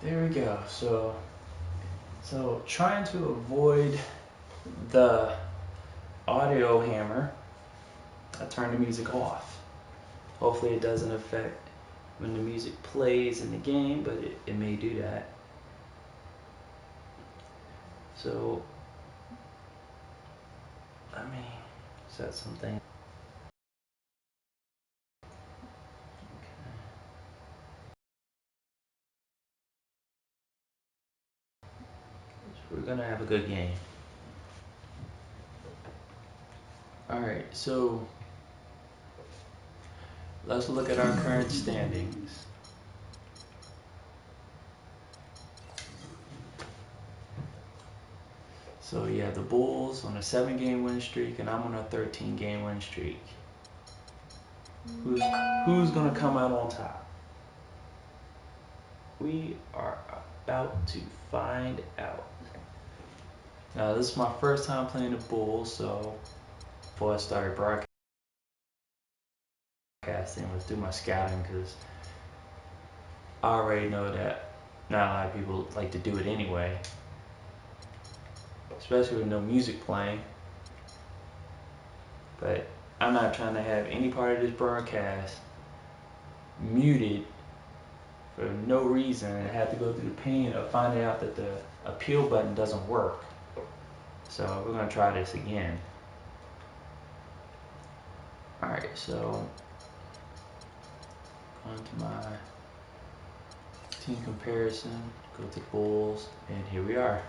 There we go. So trying to avoid the audio hammer, I turn the music off. Hopefully it doesn't affect when the music plays in the game, but it may do that. So let me set something. Okay. We're gonna have a good game. Alright, so let's look at our current standings. So yeah, the Bulls on a 7-game win streak, and I'm on a 13-game win streak. Who's gonna come out on top? We are about to find out. Now this is my first time playing the Bulls, so before I started broadcasting, let's do my scouting because I already know that not a lot of people like to do it anyway, especially with no music playing. But I'm not trying to have any part of this broadcast muted for no reason and have to go through the pain of finding out that the appeal button doesn't work. So we're gonna try this again. Alright, so on to my team comparison, go to Bulls, and here we are.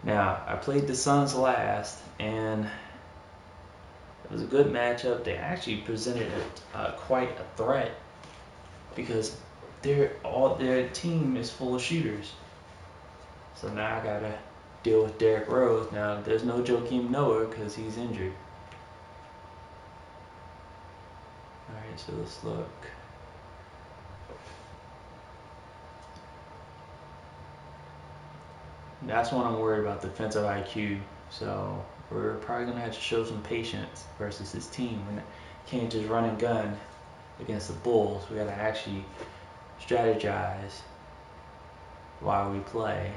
Now, I played the Suns last, and it was a good matchup. They actually presented quite a threat because all their team is full of shooters. So now I gotta deal with Derrick Rose. Now, there's no Joakim Noah because he's injured. Alright, so let's look. That's when I'm worried about defensive IQ. So we're probably gonna have to show some patience versus this team. We can't just run and gun against the Bulls. We gotta actually strategize while we play.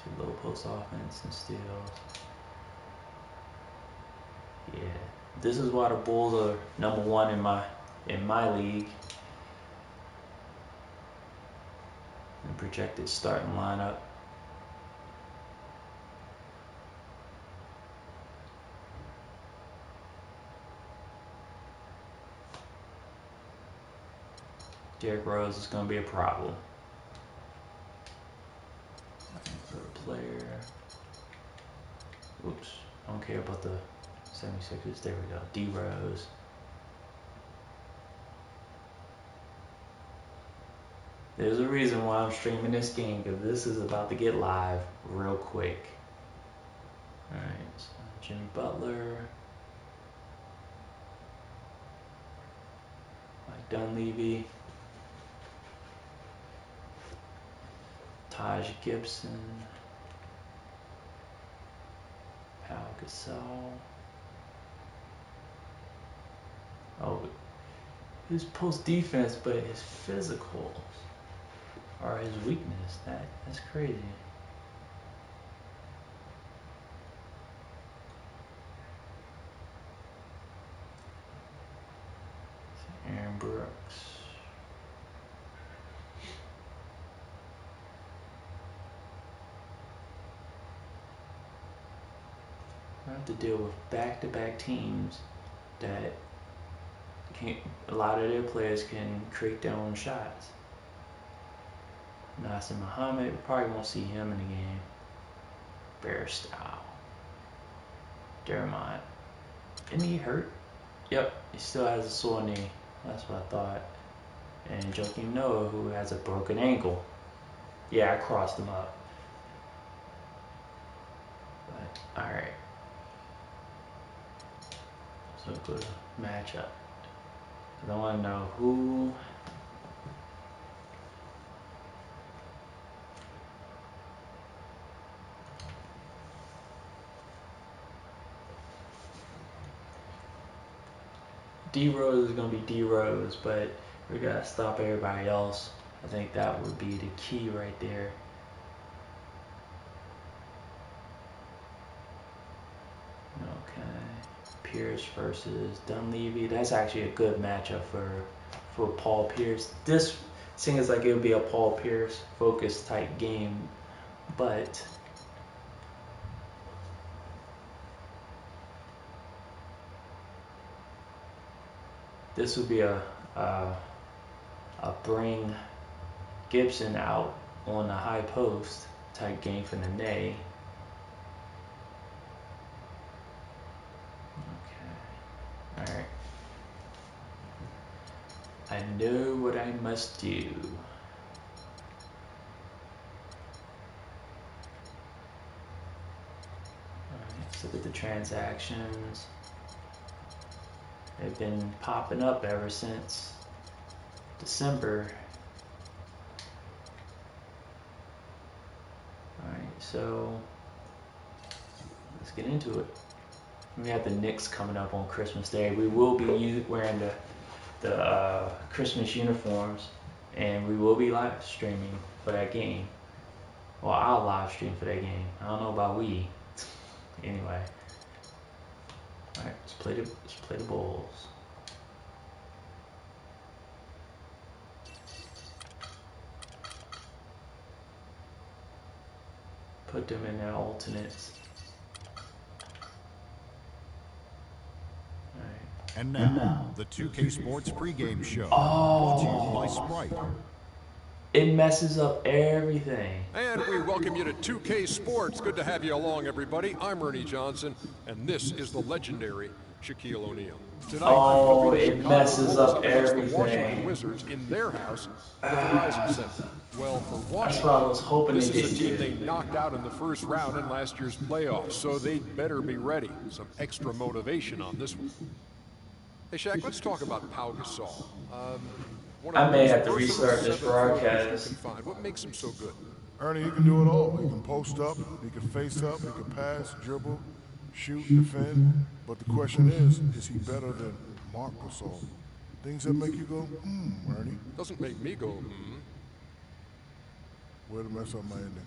Too low post offense and steals. Yeah, this is why the Bulls are number one in my league. And projected starting lineup. Derrick Rose is going to be a problem. For a player. Oops. I don't care about the 76ers. There we go. D Rose. There's a reason why I'm streaming this game because this is about to get live real quick. Alright. So Jimmy Butler. Mike Dunleavy. Taj Gibson. Pau Gasol. Oh, his post defense, but his physicals are his weakness. That's crazy. Aaron Brooks. I have to deal with back-to-back teams that a lot of their players can create their own shots. Nasir Muhammad, we probably won't see him in the game. Bear style. Dermot. Isn't he hurt? Yep, he still has a sore knee. That's what I thought. And Joakim Noah, who has a broken ankle. Yeah, I crossed him up. But, alright. So go to matchup. I want to know who. D Rose is gonna be D Rose, but we gotta stop everybody else I think that would be the key right there. Okay. Pierce versus Dunleavy. That's actually a good matchup for Paul Pierce. This seems like it would be a Paul Pierce focused type game, but this would be a bring Gibson out on the high post type game for Nene. Okay. Alright. I know what I must do. Alright, let's look at the transactions. They've been popping up ever since December. Alright, so let's get into it. We have the Knicks coming up on Christmas Day. We will be wearing the Christmas uniforms, and we will be live streaming for that game. Well, I'll live stream for that game. I don't know about we. Anyway. Alright, let's play the Bulls. Put them in their alternates. Alright. And now, the 2K Sports pregame show. Brought to you by Sprite. It messes up everything. And we welcome you to 2K Sports. Good to have you along, everybody. I'm Ernie Johnson, and this is the legendary Shaquille O'Neal. Tonight, it messes up everything. The Washington Wizards in their house at the Verizon Center. Well, for Washington, that's what I was hoping this they is a team did. they knocked out in the first round in last year's playoffs, so they'd better be ready. Some extra motivation on this one. Hey, Shaq, let's talk about Pau Gasol. I may have to restart this broadcast. What makes him so good? Ernie, he can do it all. He can post up, he can face up, he can pass, dribble, shoot, defend. But the question is he better than Marc Gasol? Things that make you go, Ernie. Doesn't make me go, Way to mess up my ending.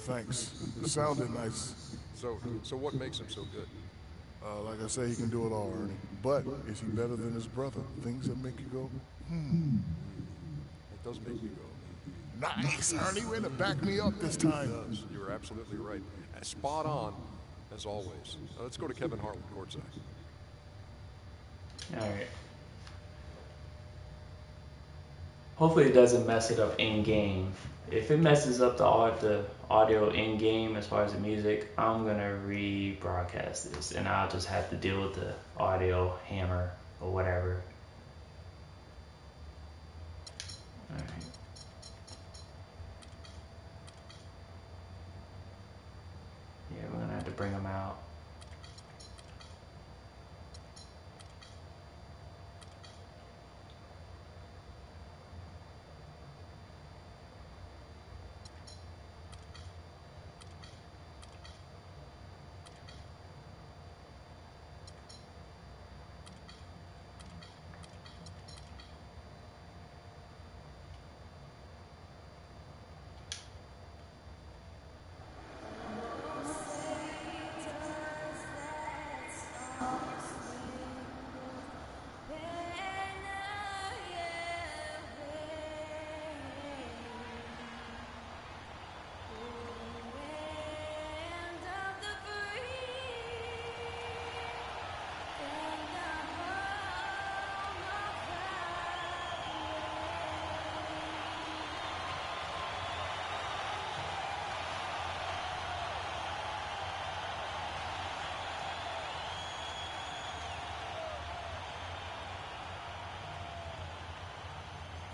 Thanks. It sounded nice. So what makes him so good? Like I say, he can do it all, Ernie. But is he better than his brother? Things that make you go, It does make me go. Nice, Ernie. Way to back me up this time. It does. You're absolutely right. Spot on, as always. Let's go to Kevin Harlan, courtside. Alright. Hopefully it doesn't mess it up in game. If it messes up the audio in game as far as the music, I'm gonna rebroadcast this, and I'll just have to deal with the audio hammer or whatever. Alright. Yeah, we're gonna have to bring them out.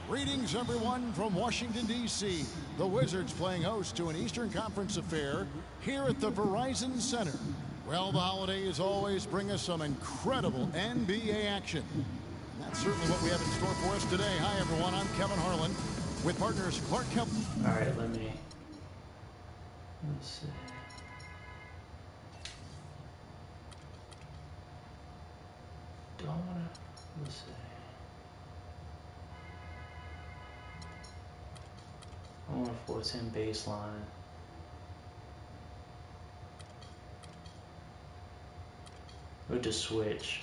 Greetings, everyone, from Washington, D.C. The Wizards playing host to an Eastern Conference affair here at the Verizon Center. Well, the holidays always bring us some incredible NBA action. And that's certainly what we have in store for us today. Hi, everyone. I'm Kevin Harlan with partners Clark Kemp. All right, let's see. Let's see. want to force him baseline. Or just switch.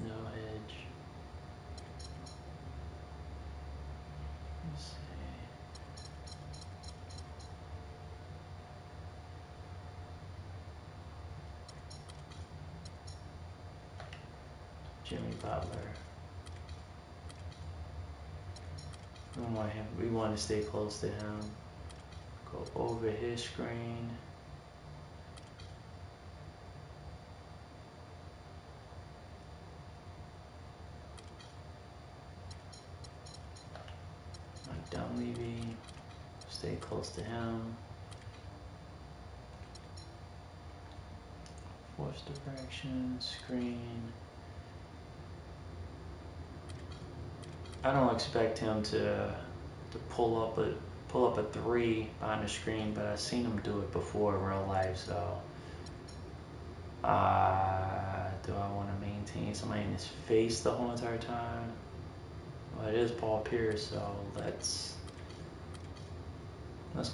No edge. Let's see. Jimmy Butler. We want to stay close to him. Go over his screen. Mike Dunleavy. Stay close to him. Force direction, screen. I don't expect him to pull up a three behind the screen, but I've seen him do it before in real life. So, do I want to maintain somebody in his face the whole entire time? Well, it is Paul Pierce, so let's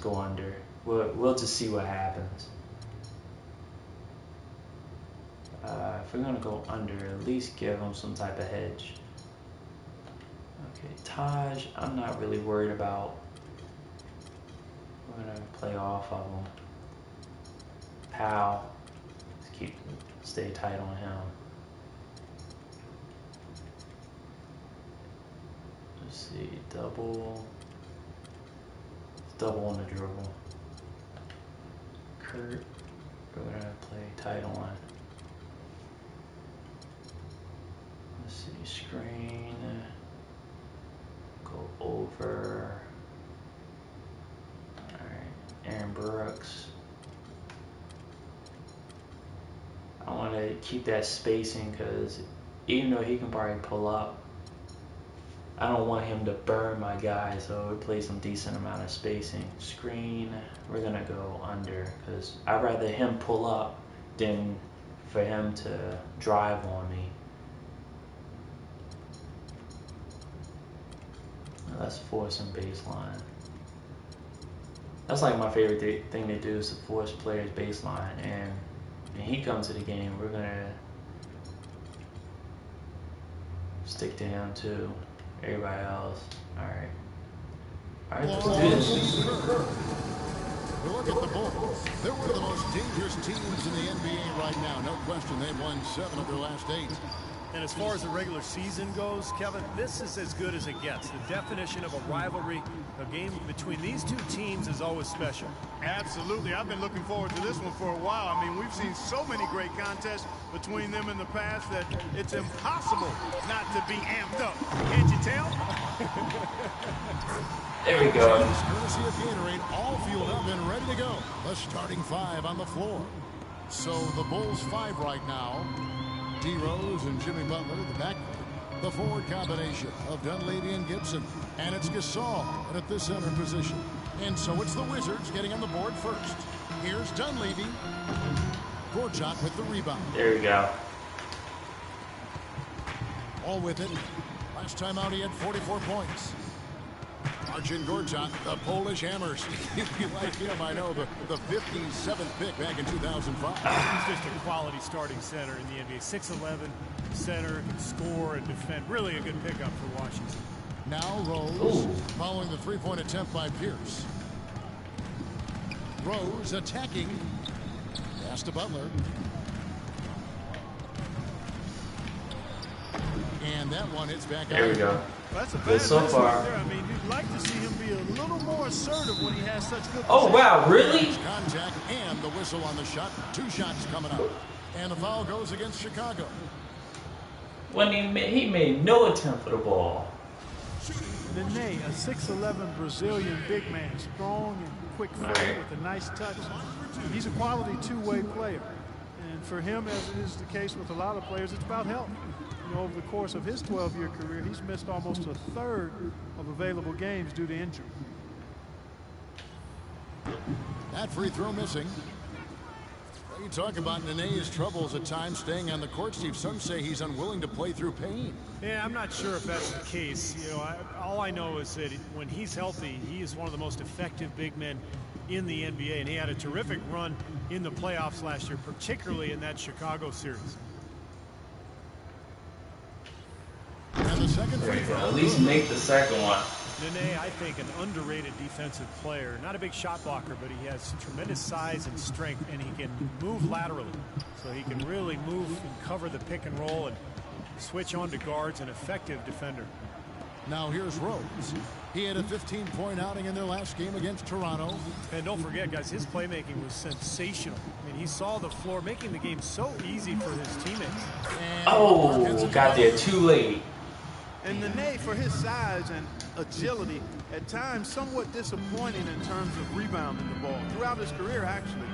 go under. We'll just see what happens. If we're gonna go under, at least give him some type of hedge. Okay, Taj, I'm not really worried about. We're gonna play off of him. Powell, stay tight on him. Let's see, double on the dribble. Kurt, we're gonna play tight on. Let's see, screen. Go over. Alright, Aaron Brooks. I want to keep that spacing because even though he can probably pull up, I don't want him to burn my guy, so we play some decent amount of spacing. Screen, we're going to go under because I'd rather him pull up than for him to drive on me. Let's force some baseline. That's like my favorite thing to do is to force players baseline. And when he comes to the game, we're gonna stick to him too. Everybody else, all right, let's do this. Look at the Bulls. They're one of the most dangerous teams in the NBA right now. No question, they've won 7 of their last 8. And as far as the regular season goes, Kevin, this is as good as it gets. The definition of a rivalry, a game between these two teams is always special. Absolutely. I've been looking forward to this one for a while. I mean, we've seen so many great contests between them in the past that it's impossible not to be amped up. Can't you tell? There we go. Courtesy of Gatorade, all fueled up and ready to go. The starting 5 on the floor. So the Bulls 5 right now. D. Rose and Jimmy Butler, the backcourt. The forward combination of Dunleavy and Gibson. And it's Gasol at the center position. And so it's the Wizards getting on the board first. Here's Dunleavy. Gorchak with the rebound. There we go. All with it. Last time out, he had 44 points. Marcin Gorchak, the Polish Hammers. You like him, I know, the 57th pick back in 2005. He's just a quality starting center in the NBA. 6'11", center, can score and defend. Really a good pickup for Washington. Now Rose, following the three-point attempt by Pierce. Rose attacking. Pass to Butler. And that one hits back out. There we go. That's a bad Good so miss far. right there. I mean, you'd like to see him be a little more assertive when he has such good Oh, position. wow, really? Contact and the whistle on the shot. 2 shots coming up. And the foul goes against Chicago. When he made no attempt for the ball. Nene, a 6'11" Brazilian big man, strong and quick foot with a nice touch. He's a quality two-way player. And for him, as it is the case with a lot of players, it's about health. You know, over the course of his 12-year career, he's missed almost a third of available games due to injury. That free throw missing. You talk about Nene's troubles at times staying on the court, Steve. Some say he's unwilling to play through pain. Yeah, I'm not sure if that's the case. You know, all I know is that when he's healthy, he is one of the most effective big men in the NBA, and he had a terrific run in the playoffs last year, particularly in that Chicago series. And the second free throw. At least make the second one. Nene, I think, an underrated defensive player. Not a big shot blocker, but he has tremendous size and strength, and he can move laterally. So he can really move and cover the pick and roll and switch on to guards, an effective defender. Now here's Rose. He had a 15-point outing in their last game against Toronto. And don't forget, guys, his playmaking was sensational. I mean, he saw the floor, making the game so easy for his teammates. Oh, got there too late. And Nene, for his size and agility, at times somewhat disappointing in terms of rebounding the ball. Throughout his career, actually,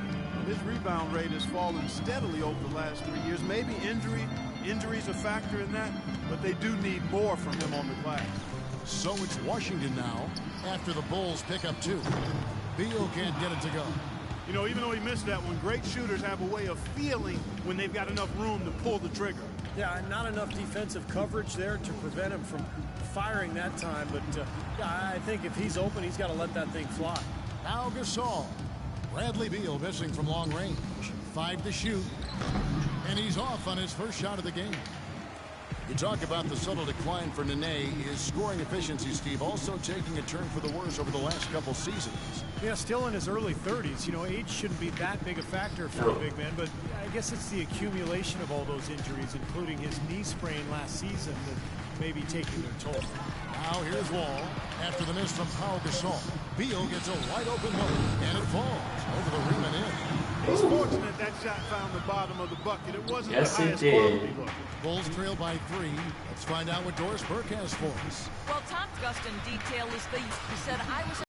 his rebound rate has fallen steadily over the last 3 years. Maybe injuries a factor in that, but they do need more from him on the glass. So it's Washington now after the Bulls pick up 2. Beal can't get it to go. You know, even though he missed that one, great shooters have a way of feeling when they've got enough room to pull the trigger. Yeah, not enough defensive coverage there to prevent him from firing that time. But yeah, I think if he's open, he's got to let that thing fly. Now Gasol. Bradley Beal missing from long range. 5 to shoot. And he's off on his first shot of the game. You talk about the subtle decline for Nene. His scoring efficiency, Steve, also taking a turn for the worse over the last couple seasons. Yeah, still in his early 30s. You know, age shouldn't be that big a factor for a big man, but I guess it's the accumulation of all those injuries, including his knee sprain last season, that may be taking their toll. Now here's Wall. After the miss from Pau Gasol, Beal gets a wide open look, and it falls over the rim and in. He's fortunate that shot found the bottom of the bucket. It wasn't the highest quality look. Bulls trail by 3. Let's find out what Doris Burke has for us. Well, Tom Gustin detailed his things. He said, I was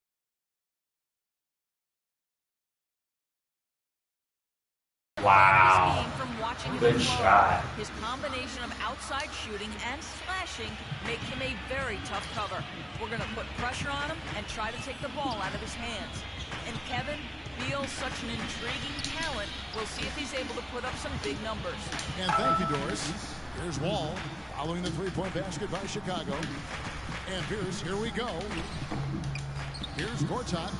Wow. from watching him Good shot. His combination of outside shooting and slashing make him a very tough cover. We're going to put pressure on him and try to take the ball out of his hands. And Kevin, Beal's such an intriguing talent. We'll see if he's able to put up some big numbers. And thank you, Doris. Here's Wall following the three-point basket by Chicago. And Pierce, here we go. Here's Gortat.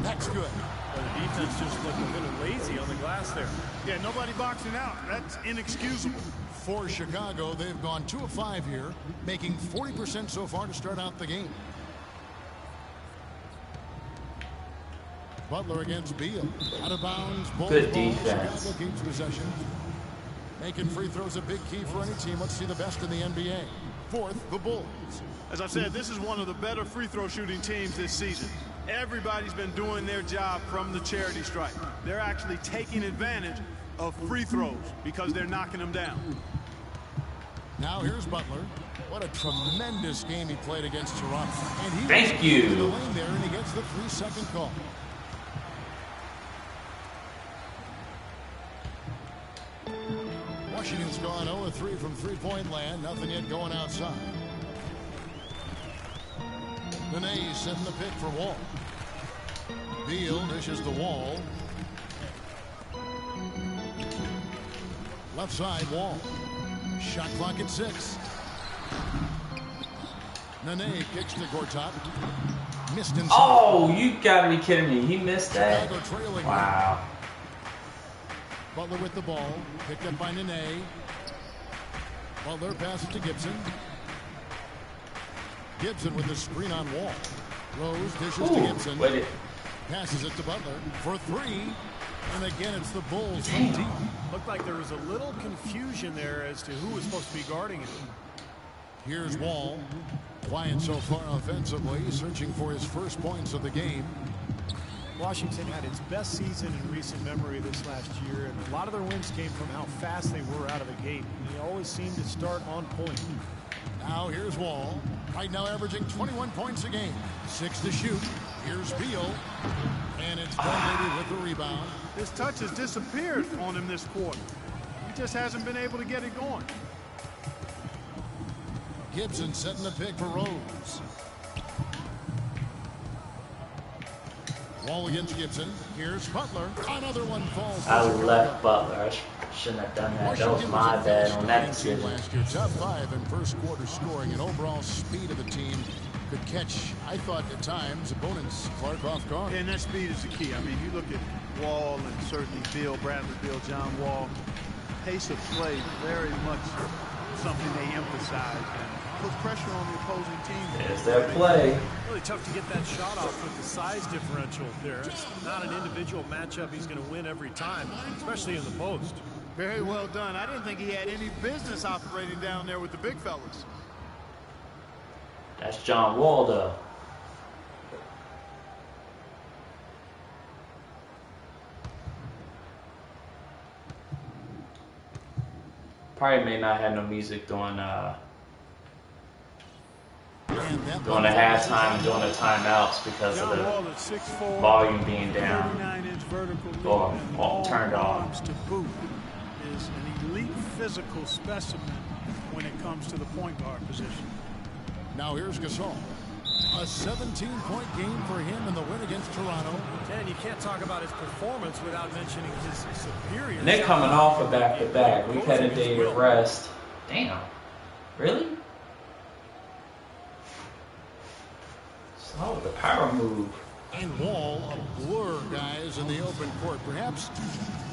That's good. Well, the defense just looked a little lazy on the glass there. Yeah, nobody boxing out. That's inexcusable. For Chicago, they've gone 2 of 5 here, making 40% so far to start out the game. Butler against Beal. Out of bounds. Good defense. Chicago keeps possession. Making free throws a big key for any team. Let's see the best in the NBA. Fourth, the Bulls. As I said, this is one of the better free throw shooting teams this season. Everybody's been doing their job from the charity stripe. They're actually taking advantage of free throws because they're knocking them down. Now here's Butler. What a tremendous game he played against Toronto. And he Thank was you. in the lane there, and he gets the 3-second call. Washington's gone 0-3 from three-point land. Nothing yet going outside. Nene setting the pick for Wall. Beal dishes the Wall. Left side, Wall. Shot clock at 6. Nene kicks to Gortat. Missed inside. Oh, you gotta be kidding me. He missed that. Chicago trailing. Wow. Butler with the ball. Picked up by Nene. Butler passes to Gibson. Gibson with the screen on Wall. Rose dishes to Gibson. Wait. Passes it to Butler for 3. And again, it's the Bulls from deep. Looked like there was a little confusion there as to who was supposed to be guarding him. Here's Wall. Quiet so far offensively, searching for his first points of the game. Washington had its best season in recent memory this last year, and a lot of their wins came from how fast they were out of the gate. They always seemed to start on point. Now here's Wall. Right now averaging 21 points a game. 6 to shoot. Here's Beal. And it's Dunleavy with the rebound. His touch has disappeared on him this quarter. He just hasn't been able to get it going. Gibson setting the pick for Rose. Wall against Gibson. Here's Butler. Another one falls. I left Butler. I shouldn't have done that. That was my bad on that decision. Last year, top 5 in first quarter scoring and overall speed of the team. Could catch, I thought at times, opponents Clark off guard. And that speed is the key. I mean, you look at Wall and certainly Bradley Beal, John Wall. Pace of play very much something they emphasize and puts pressure on the opposing team. There's their play. Really tough to get that shot off with the size differential there. It's not an individual matchup he's going to win every time, especially in the post. Very well done. I didn't think he had any business operating down there with the big fellas. That's John Wall, though. Probably may not have no music during the halftime and during the timeouts because of the volume being down or turned off. To boot is an elite physical specimen when it comes to the point guard position. Now here's Gasol. A 17-point game for him in the win against Toronto. And you can't talk about his performance without mentioning his superior. And they're coming off a back-to-back. We've had a day to rest. Damn. Really? Oh, the power move. And Wall, a blur, guys, in the open court. Perhaps,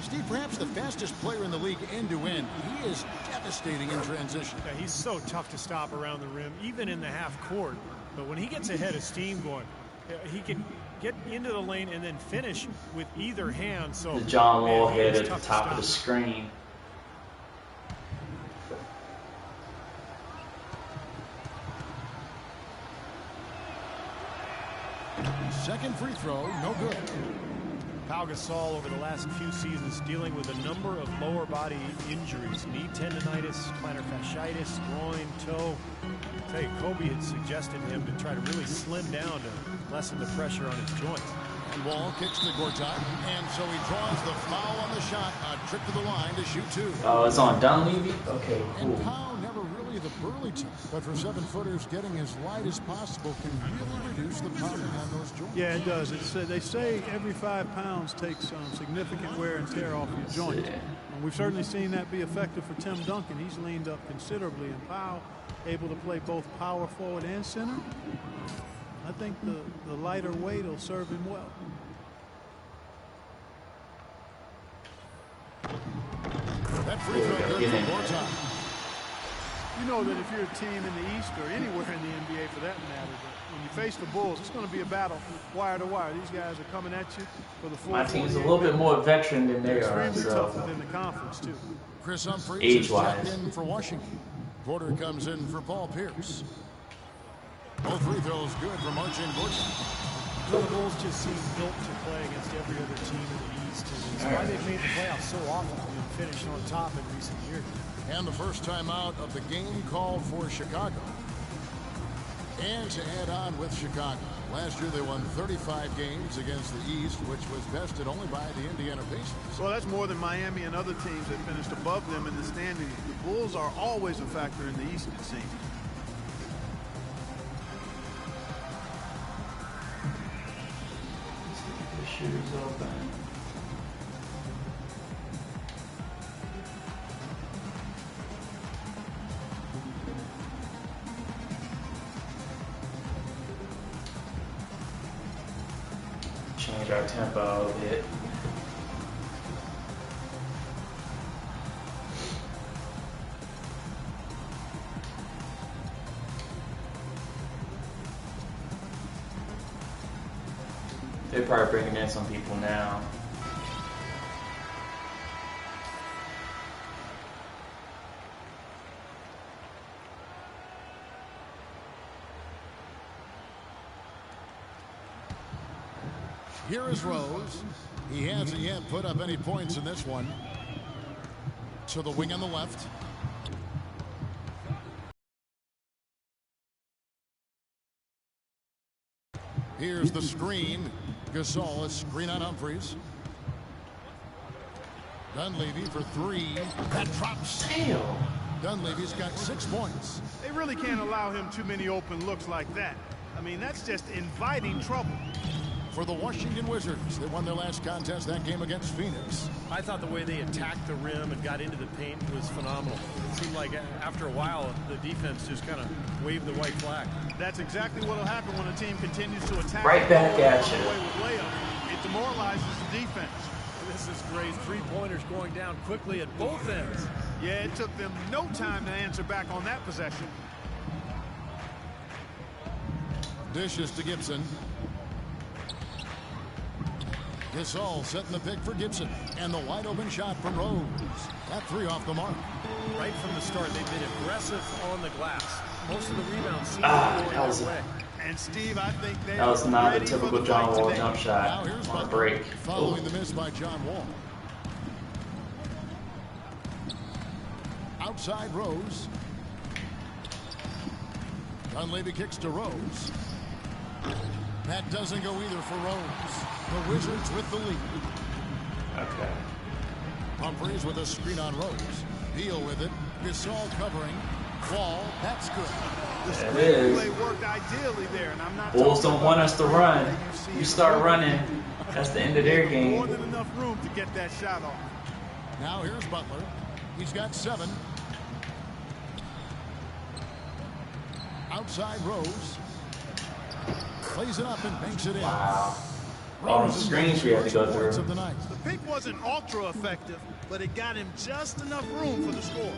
Steve, perhaps the fastest player in the league end-to-end. He is devastating in transition. Yeah, he's so tough to stop around the rim, even in the half court. But when he gets ahead of steam going, he can get into the lane and then finish with either hand. So the John Wall hit at the top of the screen. Second free throw, no good. Pau Gasol over the last few seasons dealing with a number of lower body injuries, knee tendonitis, plantar fasciitis, groin, toe. I tell you, Kobe had suggested him to try to really slim down to lessen the pressure on his joints. And Wall kicks to Gortat, and so he draws the foul on the shot. A trip to the line to shoot 2. Oh, it's on Dunleavy? Okay, cool. And Pau never really the burly type, but for 7-footers, getting as light as possible can really reduce the pounding on those joints. Yeah, it does. They say every 5 pounds takes significant wear and tear off your joints. And we've certainly seen that be effective for Tim Duncan. He's leaned up considerably, and Pau able to play both power forward and center. I think the lighter weight will serve him well. That free throw good for Gortat. You know that if you're a team in the East or anywhere in the NBA for that matter, that when you face the Bulls, it's going to be a battle wire to wire. These guys are coming at you for the full. My team's a little bit more veteran than they are. Extremely tough within the conference too. Chris Humphries age-wise is in for Washington. Porter comes in for Paul Pierce. Both free throws good for Marcin Gortat. The Bulls just seem built to play against every other team in the East, and it's why they've made the playoffs so often and finished on top in recent years. And the first time out of the game called for Chicago. And to add on with Chicago, last year they won 35 games against the East, which was bested only by the Indiana Pacers. Well, that's more than Miami and other teams that finished above them in the standings. The Bulls are always a factor in the East, it seems. The shooter's open. Change our tempo a bit. They're probably bringing in some people now. Here is Rose. He hasn't yet put up any points in this one. To the wing on the left. Here's the screen. Gasol, a screen on Humphries. Dunleavy for 3. That drops. Damn. Dunleavy's got 6 points. They really can't allow him too many open looks like that. I mean, that's just inviting trouble. for the Washington Wizards. They won their last contest, that game against Phoenix. I thought the way they attacked the rim and got into the paint was phenomenal. It seemed like after a while, the defense just kind of waved the white flag. That's exactly what will happen when a team continues to attack. Right back at you. It demoralizes the defense. This is great. Three-pointers going down quickly at both ends. Yeah, it took them no time to answer back on that possession. Dishes to Gibson. Gasol setting the pick for Gibson. And the wide open shot from Rose. That three off the mark. Right from the start, they've been aggressive on the glass. Most of the rebounds seem that to go was their way. And Steve, I think that was not the typical John Wall jump shot on a break. Following the miss by John Wall. Outside Rose. Dunleavy kicks to Rose. That doesn't go either for Rose. The Wizards with the lead. Okay. Humphries with a screen on Rose. Beal with it. Gasol covering. Wall. That's good. That is. Worked ideally there, and I'm not Bulls don't want us to run. You start running, that's the end of their game. More than enough room to get that shot off. Now here's Butler. He's got 7. Outside Rose. Plays it up and banks it in. Wow. All the screens we had to go through. The pick wasn't ultra effective, but it got him just enough room for the score.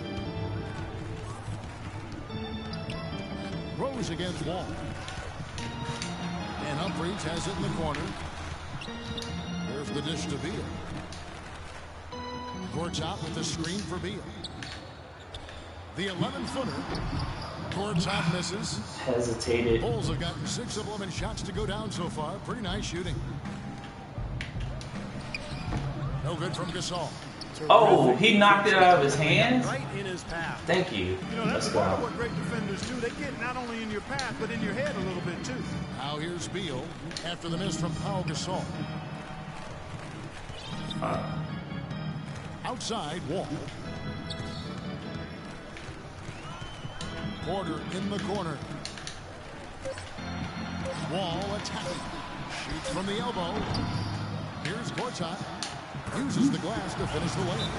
Rose against Wall. And Humphries has it in the corner. There's the dish to Beal. Gortat with the screen for Beal. The 11-footer. Gortat misses. Hesitated. Bulls have gotten 6 of 11 shots to go down so far. Pretty nice shooting. No good from Gasol. Oh, he knocked it out of his hands? Right in his path. Thank you. You know, that's part of what great defenders do. They get not only in your path, but in your head a little bit, too. Now here's Beal after the miss from Pau Gasol. Outside, Wall. Porter in the corner. Wall attacking. Shoots from the elbow. Here's Gortat. Uses the glass to finish the layup.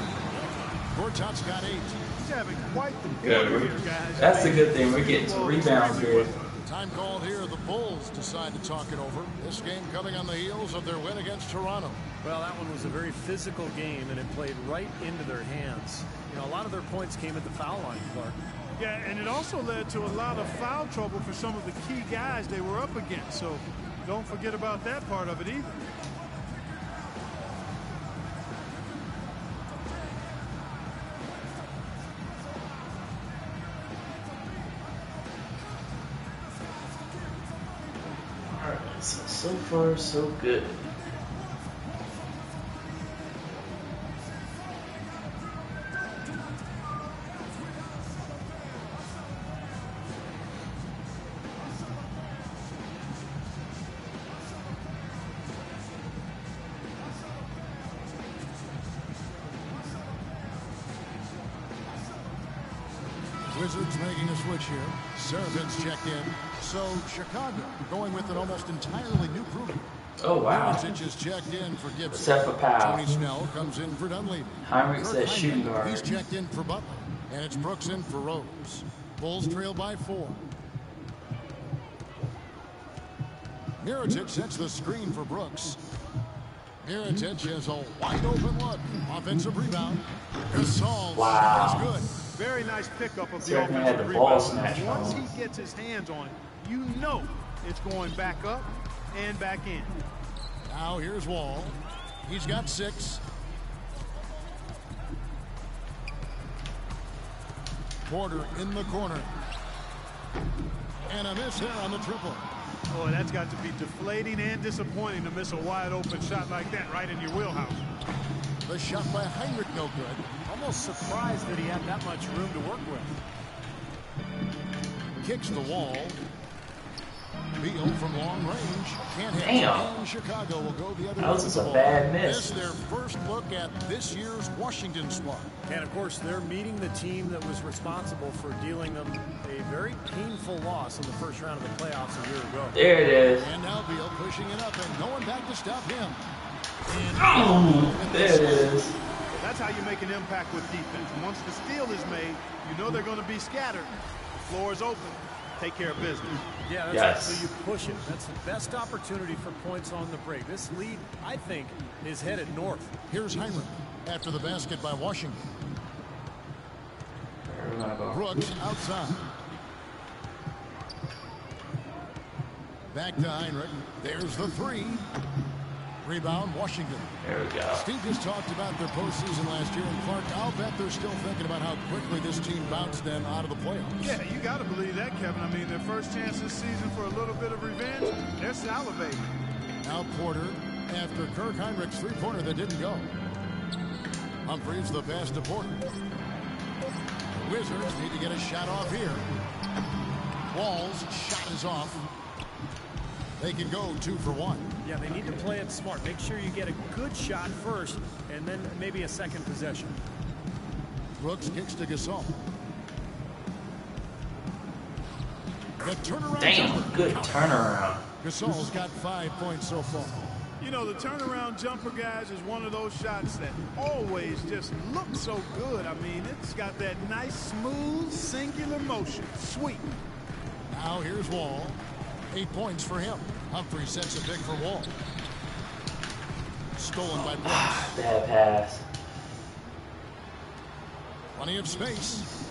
Gortat's got 8. He's having quite the Good. quarter here, guys. That's the good thing. We're getting some rebounds here. Time called here. The Bulls decide to talk it over. This game coming on the heels of their win against Toronto. Well, that one was a very physical game, and it played right into their hands. You know, a lot of their points came at the foul line, Clark. Yeah, and it also led to a lot of foul trouble for some of the key guys they were up against. So don't forget about that part of it either. So far, so good. Wizards making a switch here. Serafin's checked in. So Chicago going with an almost entirely new crew. Oh, wow. Mirotic is checked in for Gibson. Except for Powell. Tony Snell comes in for Dunleavy. Heinrich says shooting guard. He's checked in for Butler. And it's Brooks in for Rose. Bulls trail by 4. Mirotic sets the screen for Brooks. Mirotic has a wide open look. Offensive rebound. Gasol's shot is good. Very nice pickup of the Certainly had offensive the ball rebound. snatched Once from he gets his hands on it, you know it's going back up and back in. Now here's Wall. He's got 6. Porter in the corner. And a miss there on the triple. Boy, that's got to be deflating and disappointing to miss a wide open shot like that right in your wheelhouse. The shot by Heinrich no good. Almost surprised that he had that much room to work with. Kicks the Wall. Beal from long range can't hit. Damn. And Chicago will go the other That way. was just a bad miss. This is their first look at this year's Washington squad. And of course, they're meeting the team that was responsible for dealing them a very painful loss in the first round of the playoffs a year ago. There it is. And now Beal pushing it up and going back to stop him. Oh, there it is. That's how you make an impact with defense. Once the steal is made, you know they're going to be scattered. The floor is open. Take care of business. Yeah, that's Yes. right. So you push it. That's the best opportunity for points on the break. This lead, I think, is headed north. Here's Heinrich after the basket by Washington. We're gonna go. Brooks outside. Back to Heinrich. There's the three. Rebound, Washington. There we go. Steve just talked about their postseason last year, and Clark, I'll bet they're still thinking about how quickly this team bounced them out of the playoffs. Yeah, you got to believe that, Kevin. I mean, their first chance this season for a little bit of revenge, they're salivating. Now Porter after Kirk Heinrich's three-pointer that didn't go. Humphries the pass to Porter. The Wizards need to get a shot off here. Wall's shot is off. They can go 2 for 1. Yeah, they need to play it smart. Make sure you get a good shot first, and then maybe a second possession. Brooks kicks to Gasol. The turnaround. Damn, jumper. good turnaround. Gasol's got 5 points so far. You know, the turnaround jumper, guys, is one of those shots that always just looks so good. I mean, it's got that nice, smooth, singular motion. Sweet. Now here's Wall. 8 points for him. Humphrey sets a pick for Wall. Stolen by Brooks. Bad pass. Plenty of space.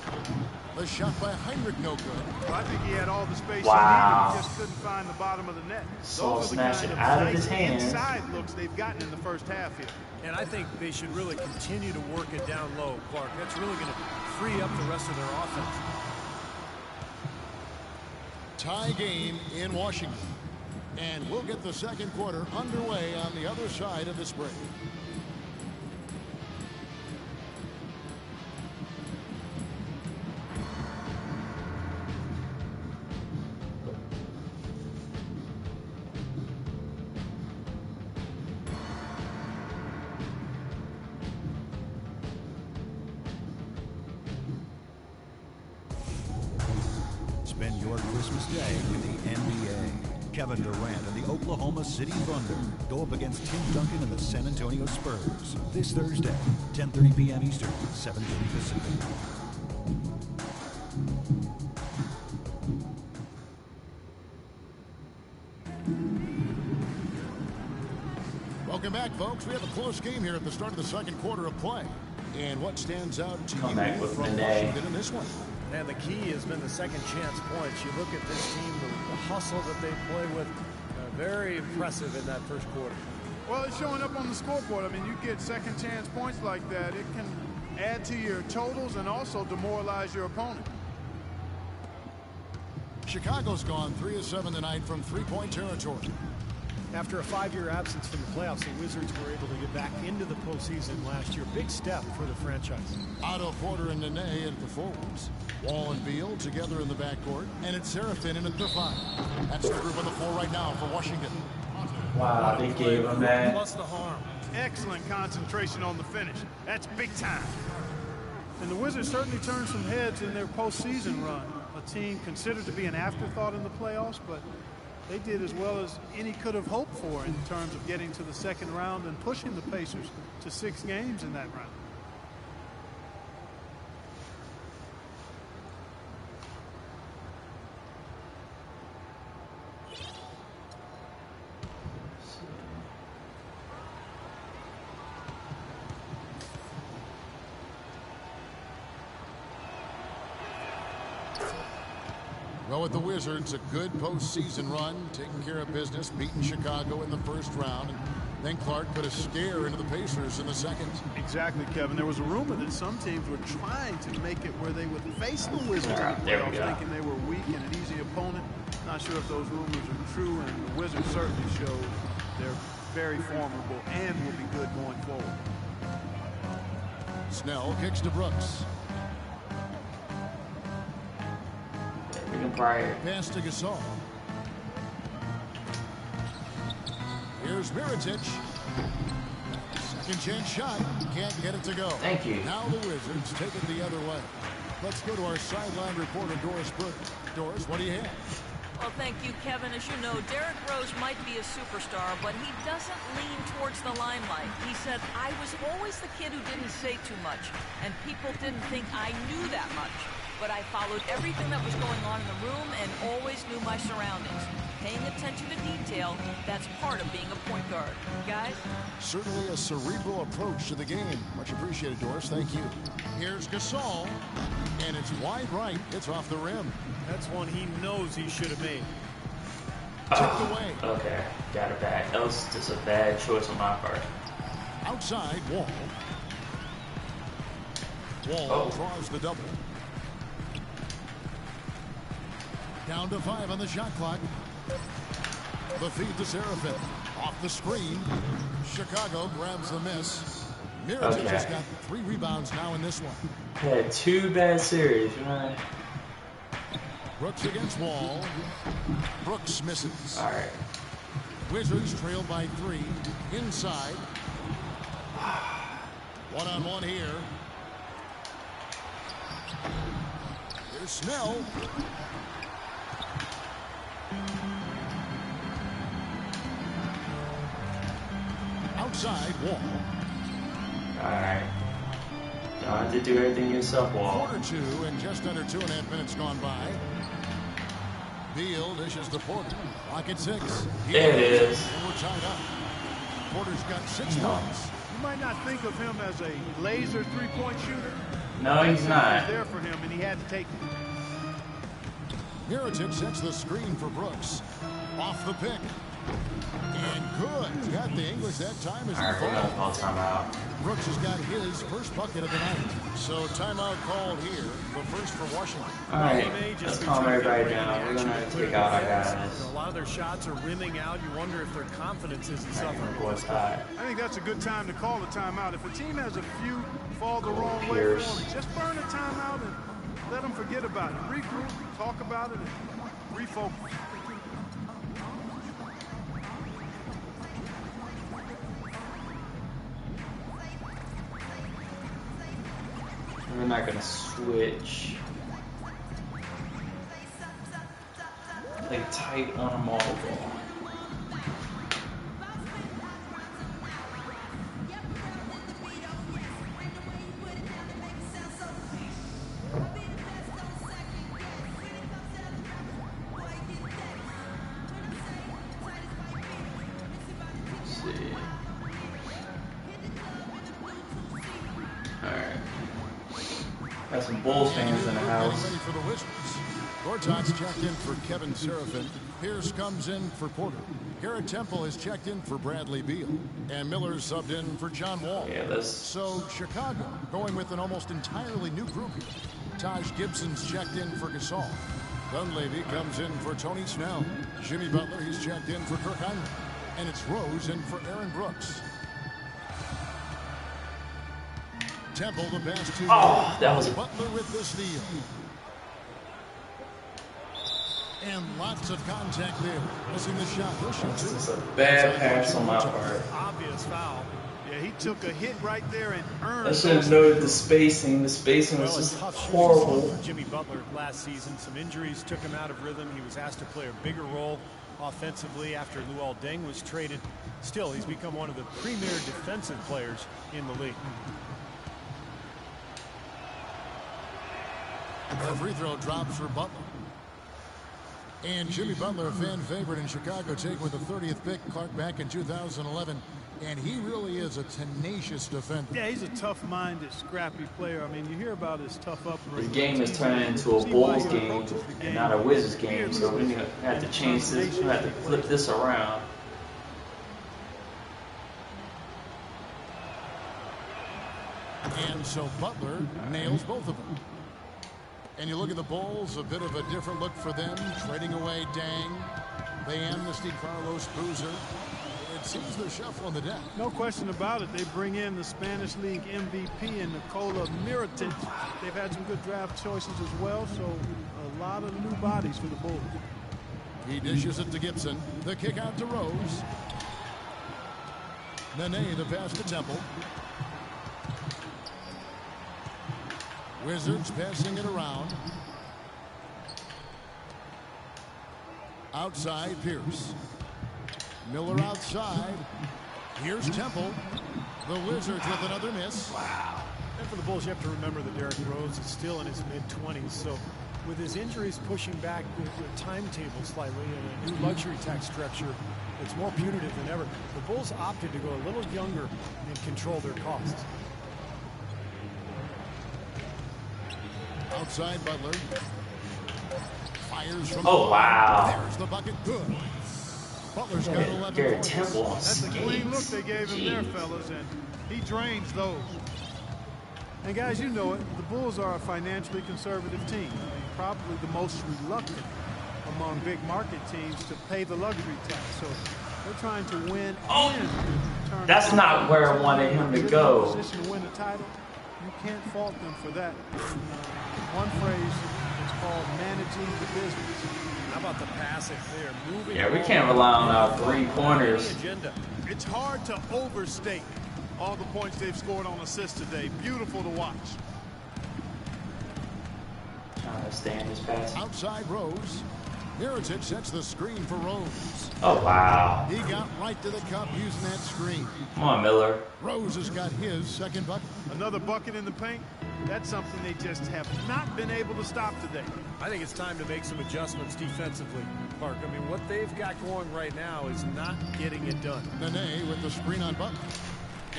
The shot by Heinrich, no good. Well, I think he had all the space Wow. he needed. He just couldn't find the bottom of the net. Saul Those are the smashed kind it of out of nice his hands. inside looks they've gotten in the first half here. And I think they should really continue to work it down low, Clark. That's really going to free up the rest of their offense. Tie game in Washington. And we'll get the second quarter underway on the other side of this break. Spend your Christmas day with the NBA. Kevin Durant and the Oklahoma City Thunder go up against Tim Duncan and the San Antonio Spurs this Thursday, 10:30 p.m. Eastern, 7:30 Pacific. Welcome back, folks. We have a close game here at the start of the second quarter of play. And what stands out to Come back you with from Nene. Washington in this one? And the key has been the second chance points. You look at this team, the hustle that they play with, very impressive in that first quarter. Well, it's showing up on the scoreboard. I mean, you get second chance points like that, it can add to your totals and also demoralize your opponent. Chicago's gone 3 of 7 tonight from three-point territory. After a 5-year absence from the playoffs, the Wizards were able to get back into the postseason last year. Big step for the franchise. Otto Porter and Nene at the forwards. Wall and Beal together in the backcourt. And it's Serafin in at the 5. That's the group on the floor right now for Washington. Wow, they gave him that. Plus the harm. Excellent concentration on the finish. That's big time. And the Wizards certainly turned some heads in their postseason run. A team considered to be an afterthought in the playoffs, but they did as well as any could have hoped for in terms of getting to the second round and pushing the Pacers to 6 games in that round. Well, with the Wizards, a good postseason run, taking care of business, beating Chicago in the first round, and then Clark put a scare into the Pacers in the second. Exactly, Kevin. There was a rumor that some teams were trying to make it where they would face the Wizards in the There we playoffs, go. thinking they were weak and an easy opponent. Not sure if those rumors are true, and the Wizards certainly show they're very formidable and will be good going forward. Snell kicks to Brooks. Prior. Pass to Gasol. Here's Mirotic. Second chance shot. Can't get it to go. Thank you. Now the Wizards take it the other way. Let's go to our sideline reporter, Doris Burke. Doris, what do you have? Well, thank you, Kevin. As you know, Derrick Rose might be a superstar, but he doesn't lean towards the limelight. He said, I was always the kid who didn't say too much, and people didn't think I knew that much. But I followed everything that was going on in the room and always knew my surroundings. Paying attention to detail, that's part of being a point guard. Guys? Certainly a cerebral approach to the game. Much appreciated, Doris. Thank you. Here's Gasol, and it's wide right. It's off the rim. That's one he knows he should have made. Tipped away. Okay, got it back. That was just a bad choice on my part. Outside, Wall. Wall draws the double. Down to 5 on the shot clock. The feed to Seraphin. Off the screen. Chicago grabs the miss. Mirotic has got 3 rebounds now in this one. Had 2 bad series, right? Brooks against Wall. Brooks misses. All right. Wizards trailed by 3. Inside. One-on-one here. Here's Snell. Outside, Wall. Alright. You don't have to do everything yourself, Wall. Quarter 2 and just under 2.5 minutes gone by. Beal dishes to Porter. Clock at 6. There it is. And we're tied up. Porter's got 6 points. You might not think of him as a laser three-point shooter. No, he's not. It was there for him, and he had to take it. Mirotic sets the screen for Brooks. Off the pick. And good. Got the English that time as Alright, we're gonna call timeout. Brooks has got his first bucket of the night. So timeout called here. The first for Washington. Alright, let's calm everybody down. We're gonna take out our guys. A lot of their shots are rimming out. You wonder if their confidence isn't suffering. Boys hot. I think that's a good time to call a timeout. If a team has a few fall the wrong way for them, just burn a timeout and let them forget about it. Regroup, talk about it, and refocus. We're not gonna switch. Play tight on them all ball. Got some Bulls fans in the house. Ready for the Wizards. Gortat's checked in for Kevin Seraphin. Pierce comes in for Porter. Garrett Temple is checked in for Bradley Beal. And Miller subbed in for John Wall. Yeah, So Chicago going with an almost entirely new group here. Taj Gibson's checked in for Gasol. Dunleavy comes in for Tony Snell. Jimmy Butler, he's checked in for Kirk Hinrich. And it's Rose in for Aaron Brooks. Temple the pass to that was Butler with the steal. And lots of contact there. Missing the shot. This is a bad pass on my part. Obvious foul. Yeah, he took a hit right there and earned. I should have noted the spacing. The spacing was just horrible. For Jimmy Butler last season, some injuries took him out of rhythm. He was asked to play a bigger role offensively after Luol Deng was traded. Still, he's become one of the premier defensive players in the league. The free throw drops for Butler. And Jimmy Butler, a fan favorite in Chicago, taken with the 30th pick, Clark, back in 2011. And he really is a tenacious defender. Yeah, he's a tough-minded, scrappy player. I mean, you hear about his tough upbringing. The game is turning into a Bulls game and not a Wizards game, so we're going to have to change this. We're going to have to flip this around. And so Butler nails both of them. And you look at the Bulls, a bit of a different look for them, trading away Dang. They amnesty Carlos Boozer. It seems they're shuffling the deck. No question about it. They bring in the Spanish League MVP and Nikola Mirotic. They've had some good draft choices as well, so a lot of new bodies for the Bulls. He dishes it to Gibson. The kick out to Rose. Nene, the pass to Temple. Wizards passing it around. Outside, Pierce. Miller outside. Here's Temple. The Wizards with another miss. Wow. And for the Bulls, you have to remember that Derrick Rose is still in his mid-20s. So with his injuries pushing back the timetable slightly and a new luxury tax structure, it's more punitive than ever. The Bulls opted to go a little younger and control their costs. Outside, Butler. Fires from Oh, wow. There's the bucket. Good. Butler's got 11 Garrett points. Temple on That's a clean look skates. they gave him there, fellas, and he drains those. And guys, you know it, the Bulls are a financially conservative team. Probably the most reluctant among big market teams to pay the luxury tax. So they're trying to win. That's not where I wanted him to go. Position to win a title. You can't fault them for that. One phrase is called managing the business. How about the passing there? Moving. Yeah, we can't rely on our 3-pointers. It's hard to overstate all the points they've scored on assists today. Beautiful to watch. Trying to stand his pass. Outside Rose. Mirotic sets the screen for Rose. Oh, wow. He got right to the cup using that screen. Come on, Miller. Rose has got his second bucket. Another bucket in the paint. That's something they just have not been able to stop today. I think it's time to make some adjustments defensively, Mark. I mean, what they've got going right now is not getting it done. Nene with the screen on Butler.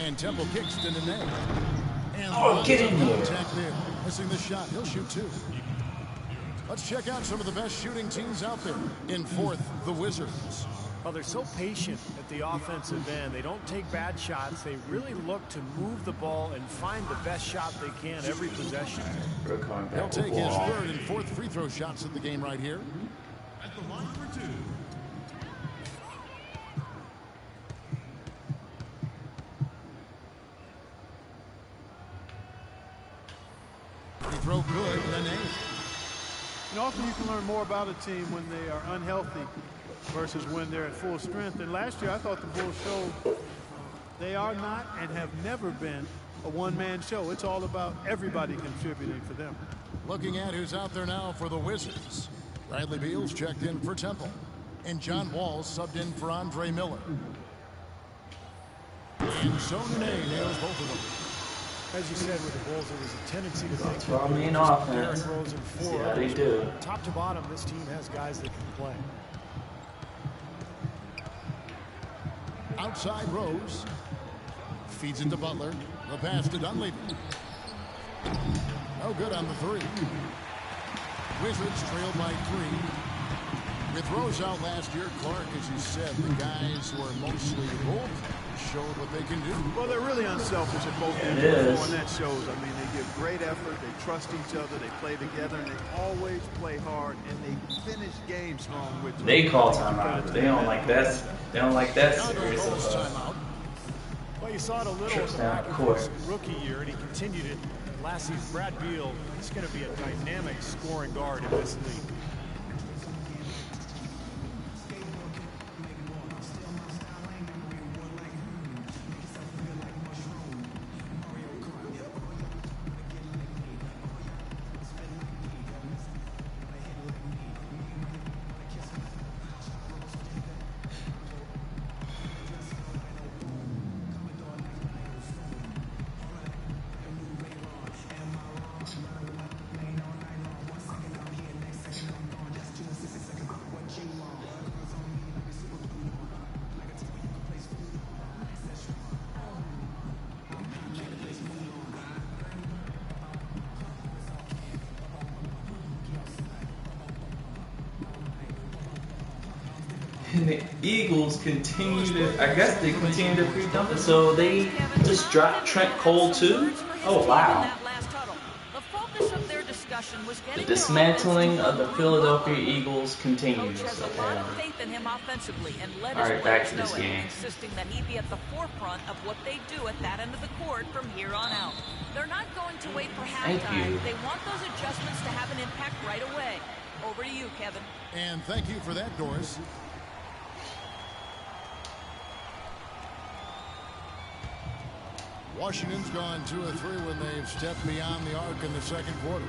And Temple kicks to Nene. And Oh, get in here. contact there. Missing the shot. He'll shoot 2. Let's check out some of the best shooting teams out there. In fourth, the Wizards. Well, they're so patient at the offensive end. They don't take bad shots. They really look to move the ball and find the best shot they can every possession. We're coming He'll back with take his ball. third and fourth free throw shots of the game right here. At the line for 2. Free throw good. Nene. And often you can learn more about a team when they are unhealthy versus when they're at full strength. And last year I thought the Bulls showed they are not and have never been a one-man show. It's all about everybody contributing for them. Looking at who's out there now for the Wizards. Bradley Beal's checked in for Temple. And John Wall subbed in for Andre Miller. And so Nene nails both of them. As you said with the Bulls, there was a tendency to think Throw me in offense. Derrick Rose and See 4 how they others. do. Top to bottom, this team has guys that can play. Outside Rose. Feeds into Butler. The pass to Dunleavy. No good on the 3. Wizards trailed by 3. With Rose out last year, Clark, as you said, the guys who are mostly old showed what they can do. Well, they're really unselfish at both ends, and that shows. I mean, they give great effort, they trust each other, they play together, and they always play hard, and they finish games strong with them. They call timeout. They don't like that. They don't like that serious of Timeout. Well, you saw it a little trips at the down back the of court. his rookie year, and he continued it last season. Brad Beal is going to be a dynamic scoring guard in this league. And the Eagles continue to, I guess they continue to pre-dump it. So they just dropped Trent Cole too? Oh, wow. The dismantling of the Philadelphia Eagles continues. Coach has a lot of faith in him offensively and let All his right, back players to know this it, game. insisting that he be at the forefront of what they do at that end of the court from here on out. They're not going to wait for Thank halftime. you. They want those adjustments to have an impact right away. Over to you, Kevin. And thank you for that, Doris. Washington's gone 2 of 3 when they've stepped beyond the arc in the second quarter.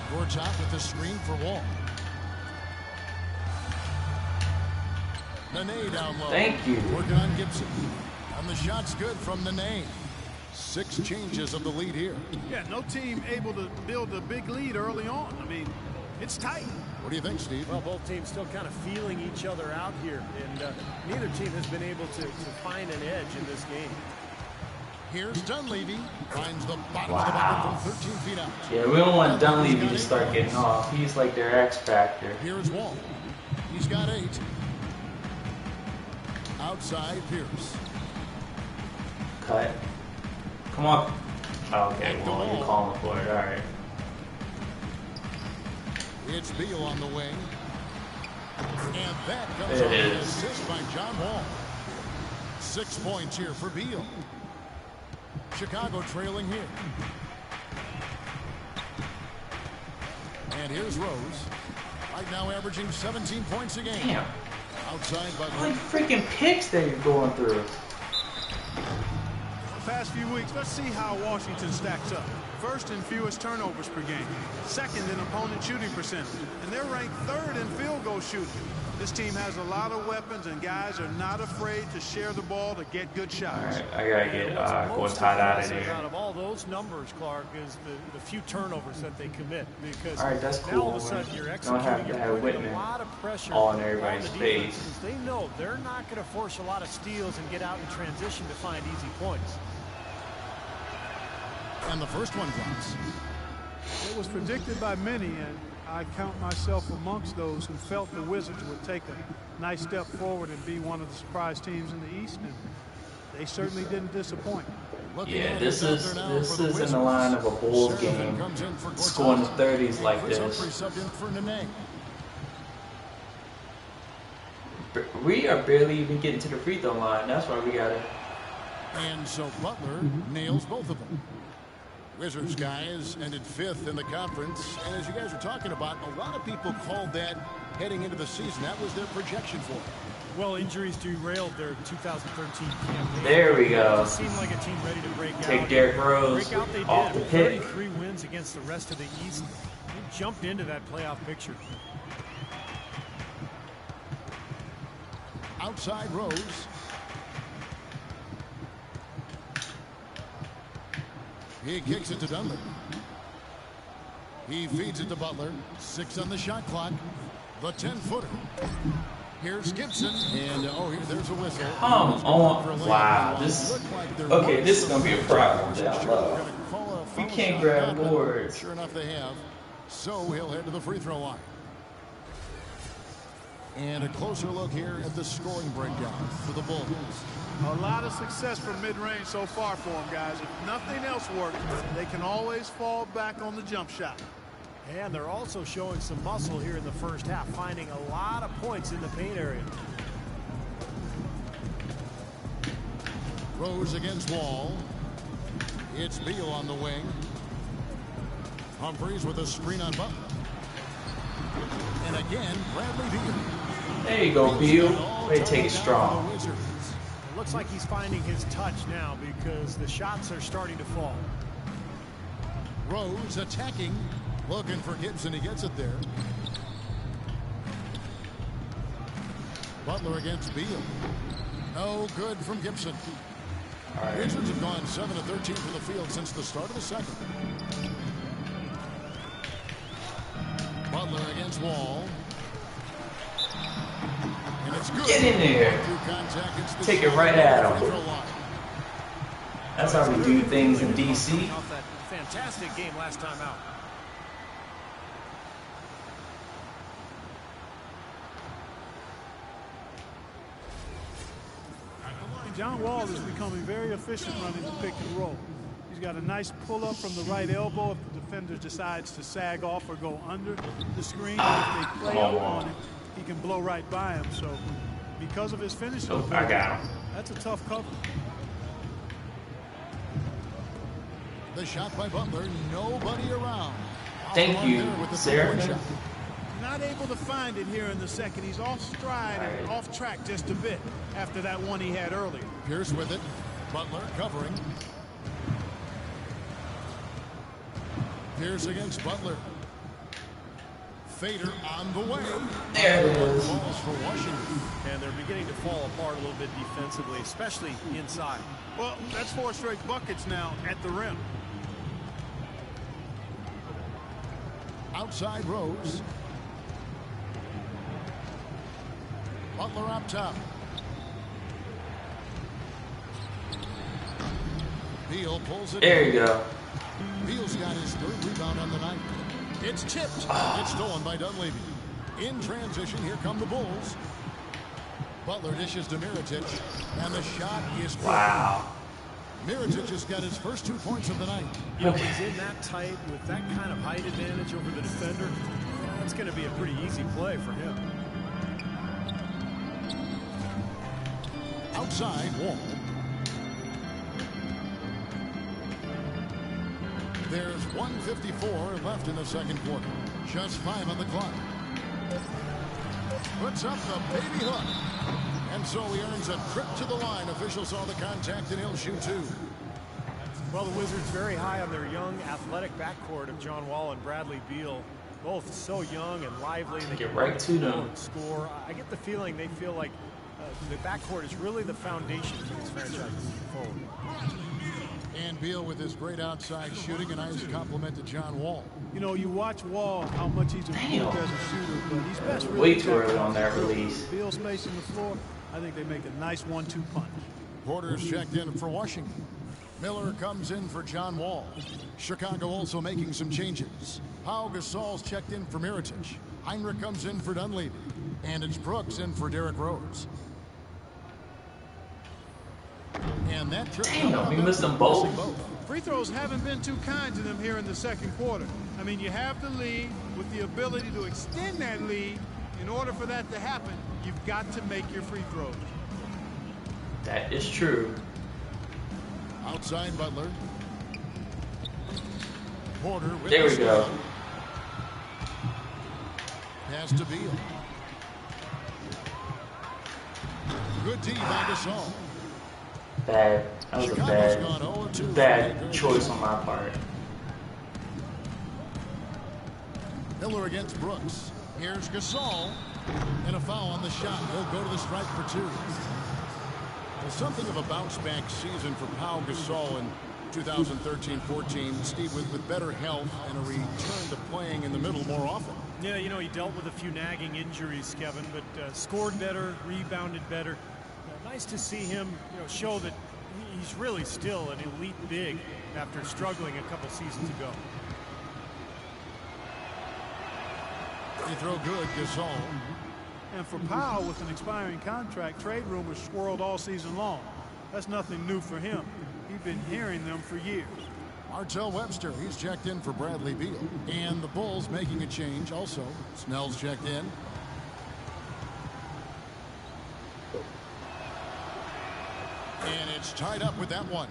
Towards top with the screen for Wall. Nene down low. Thank you. Working on Gibson. And the shot's good from Nene. 6 changes of the lead here. Yeah, no team able to build a big lead early on. I mean, it's tight. What do you think, Steve? Well, both teams still kind of feeling each other out here, and neither team has been able to find an edge in this game. Here's Dunleavy. Finds the bottom of the bucket from 13 feet out. Yeah, we don't want Dunleavy to start getting off. He's like their X factor. Here's Wall. He's got 8. Outside Pierce. Cut. Come on. Okay, well, you're calling for it. All right. It's Beal on the wing. And that comes It off an is. assist by John Wall. 6 points here for Beal. Chicago trailing here. And here's Rose. Right now averaging 17 points a game. Damn. Outside by How many freaking picks that you're going through? The past few weeks, let's see how Washington stacks up. First in fewest turnovers per game. Second in opponent shooting percentage. And they're ranked 3rd in field goal shooting. This team has a lot of weapons, and guys are not afraid to share the ball to get good shots. All right, I gotta get going tight out of there. Out of all those numbers, Clark, is the few turnovers that they commit. Because All right, that's now cool. all of a sudden you're Don't executing, have to you're have putting Whitman a lot of pressure all in on everybody's the face. defense, because they know they're not going to force a lot of steals and get out in transition to find easy points. And the first one drops. It was predicted by many, and I count myself amongst those who felt the Wizards would take a nice step forward and be one of the surprise teams in the East, and they certainly didn't disappoint. Yeah, this is in the line of a Bulls game. Scoring the 30s like this. We are barely even getting to the free throw line. That's why we gotta. And so Butler nails both of them. Wizards guys ended 5th in the conference, and as you guys are talking about, a lot of people called that heading into the season. That was their projection for it. Well, injuries derailed their 2013 campaign. There we go. It seemed like a team ready to break out. Take Derrick Rose Break out they off did. the pick. 33 wins against the rest of the East. They jumped into that playoff picture. Outside Rose. He kicks it to Dunlap. He feeds it to Butler. 6 on the shot clock. The 10-footer. Here's Gibson. And, there's a whistle. Come on. Wow. This is going to be a problem down low. You can't grab boards. Sure enough, they have. So he'll head to the free throw line. And a closer look here at the scoring breakdown for the Bulls. A lot of success from mid-range so far for them, guys. If nothing else works, they can always fall back on the jump shot. And they're also showing some muscle here in the first half, finding a lot of points in the paint area. Rose against Wall. It's Beal on the wing. Humphries with a screen on Butler. And again, Bradley Beal. There you go, Beal. They take it strong. It looks like he's finding his touch now because the shots are starting to fall. Rose attacking. Looking for Gibson. He gets it there. Butler against Beal. No good from Gibson. All right. Wizards have gone 7 of 13 from the field since the start of the second. Butler against Wall. And it's good. Get in there. Take it right at him. That's how we do things in D.C. Off that fantastic game last time out. John Wall is becoming very efficient running the pick and roll. He's got a nice pull up from the right elbow if the defender decides to sag off or go under the screen. If they play up on him, he can blow right by him. So because of his finishing, I got him. That's a tough cover. The shot by Butler, nobody around. Thank you, Sarah. not able to find it here in the second. He's off stride and off track just a bit after that one he had earlier. Pierce with it. Butler covering. Pierce against Butler. Fader on the way. There it is. Balls for Washington. And they're beginning to fall apart a little bit defensively, especially inside. Well, that's 4 straight buckets now at the rim. Outside Rose. Butler up top. Beal pulls it. There you go. Beal's got his 3rd rebound on the night. It's tipped. It's stolen by Dunleavy. In transition, here come the Bulls. Butler dishes to Mirotic, and the shot is good. Wow. Mirotic has got his first 2 points of the night. You know, he's in that tight with that kind of height advantage over the defender. That's going to be a pretty easy play for him. Outside, Wall. There's 1:54 left in the second quarter. Just 5 on the clock. Puts up the baby hook. And so he earns a trip to the line. Officials saw the contact and he'll shoot 2. Well, the Wizards very high on their young, athletic backcourt of John Wall and Bradley Beal. Both so young and lively. They Get right to them. Score. I get the feeling they feel like the backcourt is really the foundation for this franchise moving forward. And Beal with his great outside shooting, a nice compliment to John Wall. You know, you watch Wall, how much he's improved as a shooter, but he's best really Way too early on that release. Beal spacing the floor. I think they make a nice 1-2 punch. Porter's checked in for Washington. Miller comes in for John Wall. Chicago also making some changes. Pau Gasol's checked in for Mirotic. Heinrich comes in for Dunleavy. And it's Brooks in for Derrick Rose. And that trip. Damn, we missed them both. Free throws haven't been too kind to them here in the second quarter. I mean, you have the lead with the ability to extend that lead. In order for that to happen, you've got to make your free throws. That is true. Outside Butler. Porter with There we go. Pass to Beal. Good D by Gasol. Bad. That was a bad choice on my part. Miller against Brooks. Here's Gasol. And a foul on the shot. He'll go to the stripe for 2. Well, something of a bounce-back season for Pau Gasol in 2013-14. Steve, with better health and a return to playing in the middle more often. Yeah, you know, he dealt with a few nagging injuries, Kevin, but scored better, rebounded better. Nice to see him, show that he's really still an elite big after struggling a couple seasons ago. They throw good, Gasol. And for Powell, with an expiring contract, trade rumors swirled all season long. That's nothing new for him. He's been hearing them for years. Martell Webster, he's checked in for Bradley Beal. And the Bulls making a change also. Snell's checked in. And it's tied up with that one.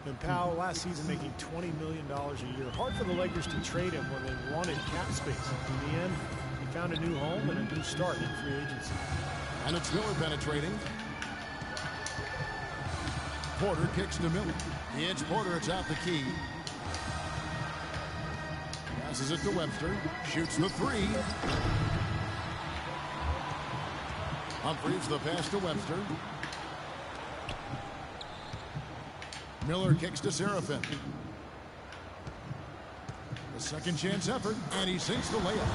And Powell last season making $20 million a year. Hard for the Lakers to trade him when they wanted cap space. In the end, he found a new home and a new start in free agency. And it's Miller penetrating. Porter kicks to Miller. It's Porter, it's out the key. Passes it to Webster. Shoots the 3. Humphries the pass to Webster. Miller kicks to Seraphin. A second chance effort, and he sinks the layup.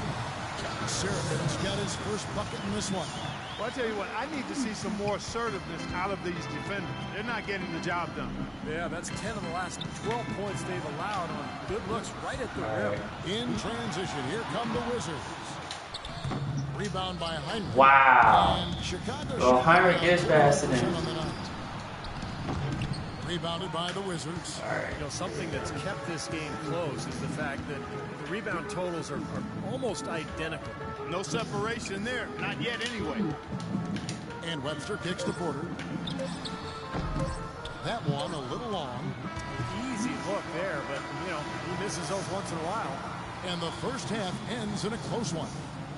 Seraphin's got his first bucket in this one. Well, I tell you what, I need to see some more assertiveness out of these defenders. They're not getting the job done. Yeah, that's 10 of the last 12 points they've allowed on good looks right at the rim. In transition, here come the Wizards. Rebound by Heinrich. Wow. And Chicago. Well, Heinrich is faster than. Rebounded by the Wizards. All right. Something that's kept this game close is the fact that the rebound totals are almost identical. No separation there. Not yet anyway. And Webster kicks to Porter. That one a little long. Easy look there, but, he misses those once in a while. And the first half ends in a close one.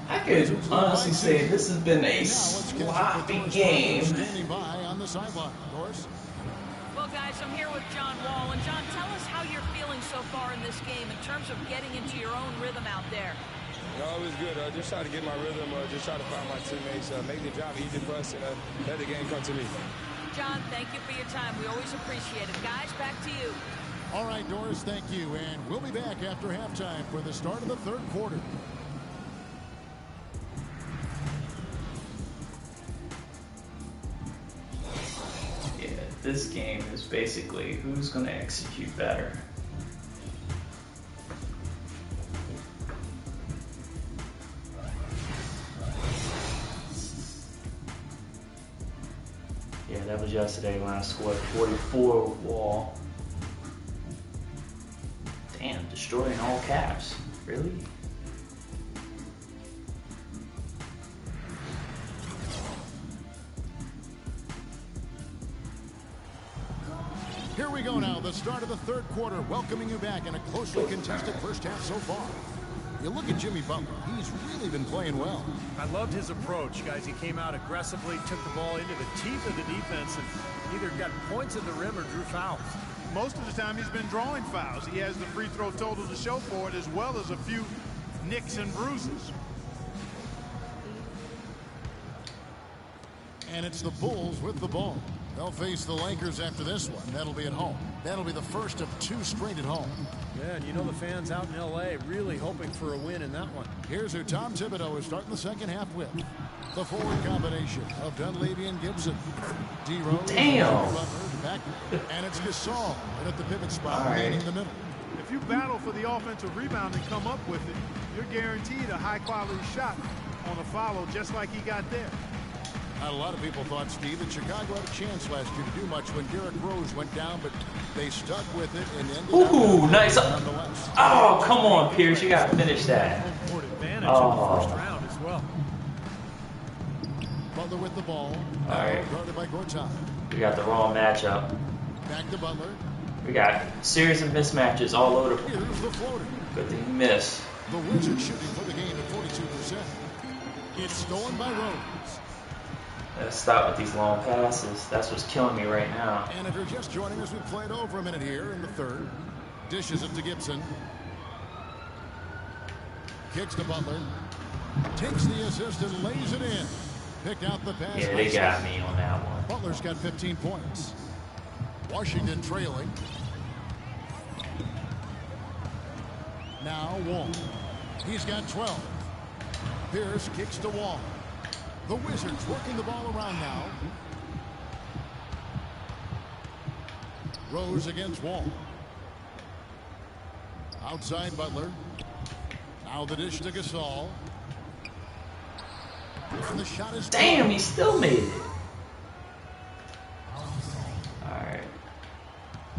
I could honestly say this has been a sloppy game. Standing by on the sideline. Doris? Well, guys, I'm here with John Wall. And, John, tell us how you're feeling so far in this game in terms of getting into your own rhythm out there. No, it was good. Just try to get my rhythm, just try to find my teammates, make the job easy for us, and let the game come to me. John, thank you for your time. We always appreciate it. Guys, back to you. All right, Doris, thank you. And we'll be back after halftime for the start of the third quarter. Yeah, this game is basically who's going to execute better. Yeah, that was yesterday when I scored 44 Wall. Damn, destroying all caps. Really? Here we go now, the start of the third quarter, welcoming you back in a closely contested first half so far. You look at Jimmy Butler, he's really been playing well. I loved his approach, guys. He came out aggressively, took the ball into the teeth of the defense, and either got points at the rim or drew fouls. Most of the time he's been drawing fouls. He has the free throw total to show for it, as well as a few nicks and bruises. And it's the Bulls with the ball. They'll face the Lakers after this one. That'll be at home. That'll be the first of two straight at home. Yeah, and you know the fans out in L.A. really hoping for a win in that one. Here's who Tom Thibodeau is starting the second half with. The forward combination of Dunleavy and Gibson. D-Rose. Damn. Back, and it's Gasol right at the pivot spot, right in the middle. If you battle for the offensive rebound and come up with it, you're guaranteed a high-quality shot on a follow, just like he got there. A lot of people thought, Steve, that Chicago had a chance last year to do much when Derrick Rose went down, but they stuck with it and ended up nice. Nonetheless. Oh, come on, Pierce. You got to finish that. Home-court advantage in the first round as well. Butler with the ball. All right. Guarded by Gortat. We got the wrong matchup. Back to Butler. We got series of mismatches all over. Here's the floater. Good thing he missed. The Wizards shooting for the game at 42%. It's stolen by Rose. Let's stop with these long passes. That's what's killing me right now. And if you're just joining us, we've played over a minute here in the third. Dishes it to Gibson. Kicks to Butler. Takes the assist and lays it in. Picked out the pass. Yeah, they got me on that one. Butler's got 15 points. Washington trailing. Now Wall. He's got 12. Pierce kicks to Wall. The Wizards working the ball around now. Rose against Wall. Outside Butler. Now the dish to Gasol. And the shot is damn, he still made it. Alright.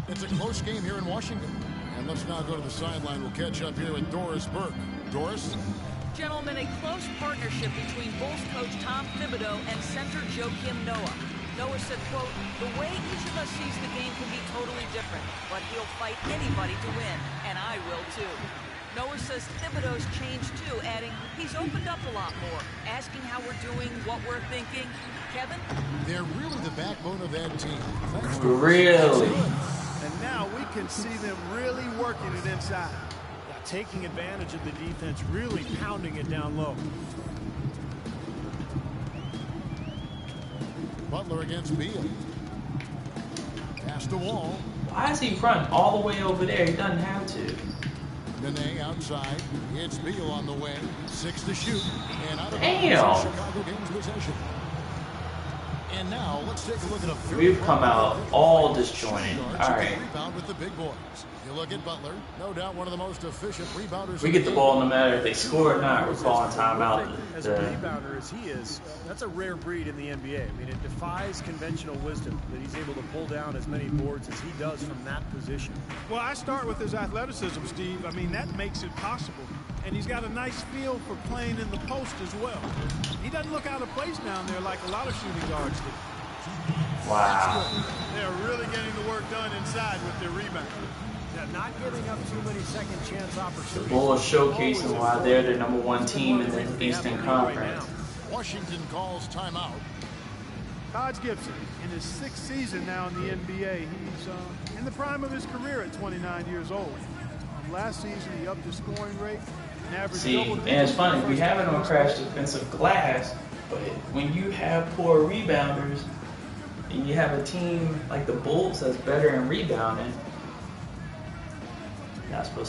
It's a close game here in Washington. And let's now go to the sideline. We'll catch up here with Doris Burke. Doris? Gentlemen, a close partnership between Bulls coach Tom Thibodeau and center Joakim Noah. Noah said, quote, "The way each of us sees the game can be totally different, but he'll fight anybody to win, and I will too." Noah says Thibodeau's changed too, adding, "He's opened up a lot more, asking how we're doing, what we're thinking." Kevin? They're really the backbone of that team. Really? And now we can see them really working it inside. Taking advantage of the defense, really pounding it down low. Butler against Beal. Pass to Wall. Why is he running all the way over there? He doesn't have to. Nene outside. It's Beal on the way. 6 to shoot. And out of Chicago gains possession. And now let's take a look at a we've come out all disjointed. All right. Rebound with the big boys. You look at Butler, no doubt one of the most efficient rebounders. We get the ball no matter if they score or not. We're calling timeout. As a rebounder as he is, that's a rare breed in the NBA. I mean, it defies conventional wisdom that he's able to pull down as many boards as he does from that position. Well, I start with his athleticism, Steve. I mean, that makes it possible. And he's got a nice feel for playing in the post as well. He doesn't look out of place down there like a lot of shooting guards do. Wow. They're really getting the work done inside with their rebound. Not giving up too many second chance opportunities. The Bulls showcasing why they're the #1 team in the Eastern Conference. Washington calls timeout. Taj Gibson, in his 6th season now in the NBA, he's in the prime of his career at 29 years old. Last season, he upped his scoring rate and averaged double digits. And it's funny, we have it on Crash Defensive Glass, but when you have poor rebounders and you have a team like the Bulls that's better in rebounding, you're not supposed